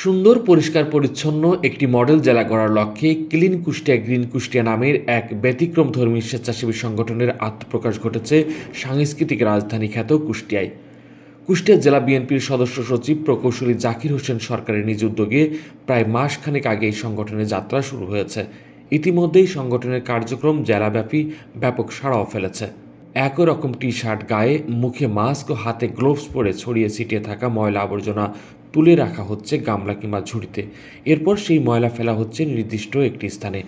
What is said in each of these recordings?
সুন্দর, পরিষ্কার পরিচ্ছন্ন একটি মডেল জেলা গড়ার লক্ষ্যে ক্লিন কুষ্টিয়া গ্রিন কুষ্টিয়া নামের এক ব্যতিক্রমধর্মী স্বেচ্ছাসেবী সংগঠনের আত্মপ্রকাশ ঘটেছে সাংস্কৃতিক রাজধানী খ্যাত কুষ্টিয়ায়। কুষ্টিয়া জেলা বিএনপির সদস্য সচিব প্রকৌশলী জাকির হোসেন সরকারের নিজ উদ্যোগে প্রায় মাসখানেক আগে এই সংগঠনের যাত্রা শুরু হয়েছে। ইতিমধ্যেই সংগঠনের কার্যক্রম জেলাব্যাপী ব্যাপক সাড়াও ফেলেছে। একই রকম টি শার্ট গায়ে, মুখে মাস্ক ও হাতে গ্লোভস পরে ছড়িয়ে ছিটিয়ে থাকা ময়লা আবর্জনা তুলে রাখা হচ্ছে গামলা কিংবা ঝুড়িতে। এরপর সেই ময়লা ফেলা হচ্ছে নির্দিষ্ট একটি স্থানে।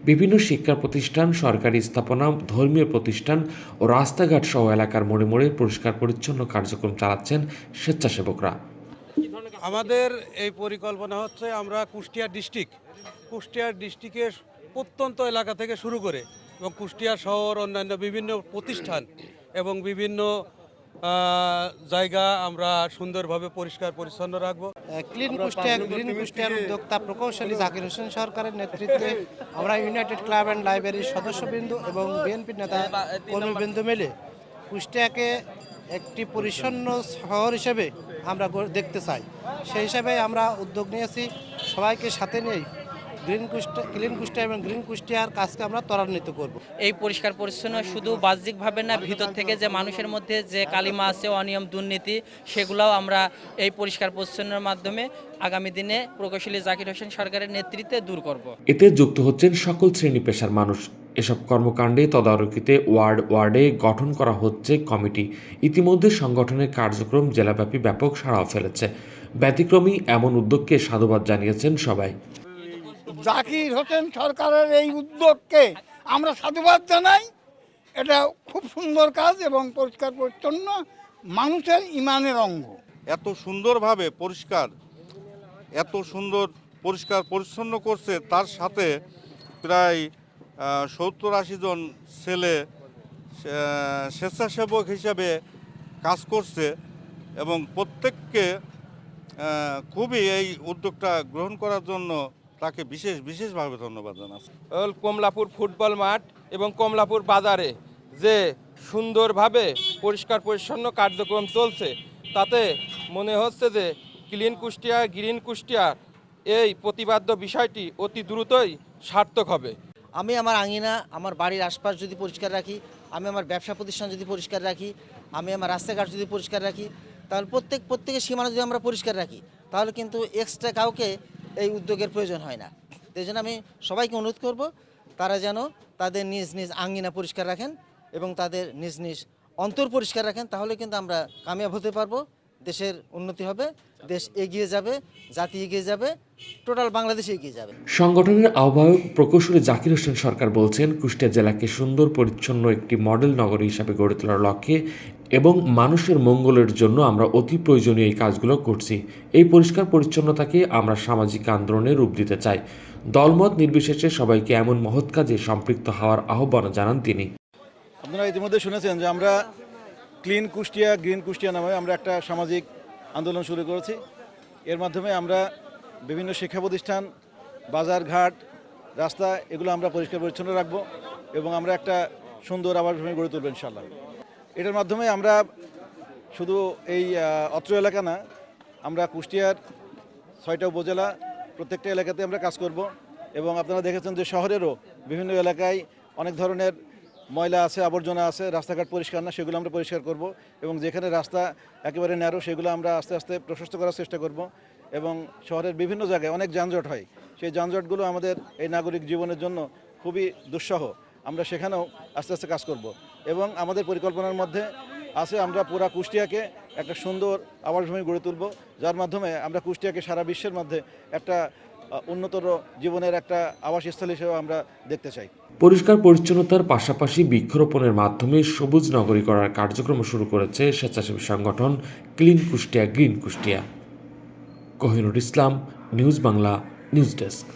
বিভিন্ন শিক্ষা প্রতিষ্ঠান, সরকারি স্থাপনা, ধর্মীয় প্রতিষ্ঠান ও রাস্তাঘাট সহ এলাকার মোড়ে মোড়ে পরিষ্কার পরিচ্ছন্ন কার্যক্রম চালাচ্ছেন স্বেচ্ছাসেবকরা। আমাদের এই পরিকল্পনা হচ্ছে আমরা কুষ্টিয়া ডিস্ট্রিক্টের প্রত্যন্ত এলাকা থেকে শুরু করে এবং কুষ্টিয়া শহর, অন্যান্য বিভিন্ন প্রতিষ্ঠান এবং বিভিন্ন জায়গা আমরা সুন্দরভাবে পরিষ্কার পরিচ্ছন্ন রাখবো। ক্লিন কুষ্টিয়া গ্রিন কুষ্টিয়ার উদ্যোক্তা প্রকৌশলী জাকির হোসেন সরকারের নেতৃত্বে আমরা ইউনাইটেড ক্লাব অ্যান্ড লাইব্রেরির সদস্যবৃন্দ এবং বিএনপির নেতা কর্মীবৃন্দ মিলে কুষ্টিয়াকে একটি পরিচ্ছন্ন শহর হিসেবে আমরা দেখতে চাই। সেই হিসাবে আমরা উদ্যোগ নিয়েছি, সবাইকে সাথে নিয়েই ক্লিন কুষ্টিয়া এবং গ্রিন কুষ্টিয়ার কাজকে আমরা ত্বরান্বিত করব। এই পরিষ্কার পরিচ্ছন্ন শুধু বাহ্যিকভাবে না, ভিতর থেকে যে মানুষের মধ্যে যে কালিমা আছে, অনিয়ম, দুর্নীতি, সেগুলোও আমরা এই পরিষ্কার পরিচ্ছন্নের মাধ্যমে আগামী দিনে প্রকৌশলী জাকির হোসেন সরকারের নেতৃত্বে দূর করব। এতে যুক্ত হচ্ছেন সকল শ্রেণী পেশার মানুষ। এসব কর্মকাণ্ডে তদারকিতে ওয়ার্ডে গঠন করা হচ্ছে কমিটি। ইতিমধ্যে সংগঠনের কার্যক্রম জেলাব্যাপী ব্যাপক সাড়াও ফেলেছে। ব্যতিক্রমী এমন উদ্যোগকে সাধুবাদ জানিয়েছেন সবাই। জাকির হোসেন সরকারের এই উদ্যোগকে আমরা সাধুবাদ জানাই। এটা খুব সুন্দর কাজ এবং পরিষ্কার পরিচ্ছন্ন মানুষের ইমানের অঙ্গ। এত সুন্দরভাবে পরিষ্কার পরিচ্ছন্ন করছে, তার সাথে প্রায় 70-80 জন ছেলে স্বেচ্ছাসেবক হিসেবে কাজ করছে এবং প্রত্যেককে খুবই এই উদ্যোগটা গ্রহণ করার জন্য তাকে বিশেষভাবে ধন্যবাদ জানাচ্ছি। কমলাপুর ফুটবল মাঠ এবং কমলাপুর বাজারে যে সুন্দরভাবে পরিষ্কার পরিচ্ছন্ন কার্যক্রম চলছে, তাতে মনে হচ্ছে যে ক্লিন কুষ্টিয়া গ্রিন কুষ্টিয়া এই প্রতিপাদ্য বিষয়টি অতি দ্রুতই সার্থক হবে। আমি আমার আঙিনা, আমার বাড়ির আশপাশ যদি পরিষ্কার রাখি, আমি আমার ব্যবসা প্রতিষ্ঠান যদি পরিষ্কার রাখি, আমি আমার রাস্তাঘাট যদি পরিষ্কার রাখি, তাহলে প্রত্যেকের সীমানা যদি আমরা পরিষ্কার রাখি, তাহলে কিন্তু এক্সট্রা কাউকে এই উদ্যোগের প্রয়োজন হয় না। এই জন্য আমি সবাইকে অনুরোধ করব, তারা যেন তাদের নিজ নিজ আঙ্গিনা পরিষ্কার রাখেন এবং তাদের নিজ নিজ অন্তর পরিষ্কার রাখেন। তাহলে কিন্তু আমরা কামিয়াব হতে পারবো, দেশের উন্নতি হবে, দেশ এগিয়ে যাবে, জাতি এগিয়ে যাবে, টোটাল বাংলাদেশ এগিয়ে যাবে। সংগঠনের আহ্বায়ক প্রকৌশলী জাকির হোসেন সরকার বলছেন, কুষ্টিয়া জেলাকে সুন্দর, পরিচ্ছন্ন একটি মডেল নগরী হিসাবে গড়ে তোলার লক্ষ্যে এবং মানুষের মঙ্গলের জন্য আমরা অতি প্রয়োজনীয় এই কাজগুলো করছি। এই পরিষ্কার পরিচ্ছন্নতাকে আমরা সামাজিক আন্দোলনে রূপ দিতে চাই। দলমত নির্বিশেষে সবাইকে এমন মহৎ কাজে সম্পৃক্ত হওয়ার আহ্বান জানান তিনি। আপনারা ইতিমধ্যে শুনেছেন যে আমরা ক্লিন কুষ্টিয়া গ্রিন কুষ্টিয়া নামে আমরা একটা সামাজিক আন্দোলন শুরু করেছি। এর মাধ্যমে আমরা বিভিন্ন শিক্ষা প্রতিষ্ঠান, বাজারঘাট, রাস্তা, এগুলো আমরা পরিষ্কার পরিচ্ছন্ন রাখবো এবং আমরা একটা সুন্দর আবাসভূমি গড়ে তুলব ইনশাআল্লাহ। এটার মাধ্যমে আমরা শুধু এই অত্র এলাকা না, আমরা কুষ্টিয়ার 6টা উপজেলা প্রত্যেকটা এলাকাতে আমরা কাজ করব এবং আপনারা দেখেছেন যে শহরেরও বিভিন্ন এলাকায় অনেক ধরনের ময়লা আছে, আবর্জনা আছে, রাস্তাঘাট পরিষ্কার না, সেগুলো আমরা পরিষ্কার করব এবং যেখানে রাস্তা একেবারে ন্যারো সেগুলো আমরা আস্তে আস্তে প্রশস্ত করার চেষ্টা করব এবং শহরের বিভিন্ন জায়গায় অনেক যানজট হয়, সেই যানজটগুলো আমাদের এই নাগরিক জীবনের জন্য খুবই দুঃসহ, আমরা সেখানেও আস্তে আস্তে কাজ করব এবং আমাদের পরিকল্পনার মধ্যে আছে আমরা পুরা কুষ্টিয়াকে একটা সুন্দর আবাসভূমি গড়ে তুলব, যার মাধ্যমে আমরা কুষ্টিয়াকে সারা বিশ্বের মধ্যে একটা উন্নতর জীবনের একটা আবাসস্থল হিসেবে আমরা দেখতে চাই। পরিষ্কার পরিচ্ছন্নতার পাশাপাশি বৃক্ষরোপণের মাধ্যমে সবুজ নগরী করার কার্যক্রম শুরু করেছে স্বেচ্ছাসেবী সংগঠন ক্লিন কুষ্টিয়া গ্রিন কুষ্টিয়া। কোহিনুর ইসলাম, নিউজ বাংলা, নিউজ ডেস্ক।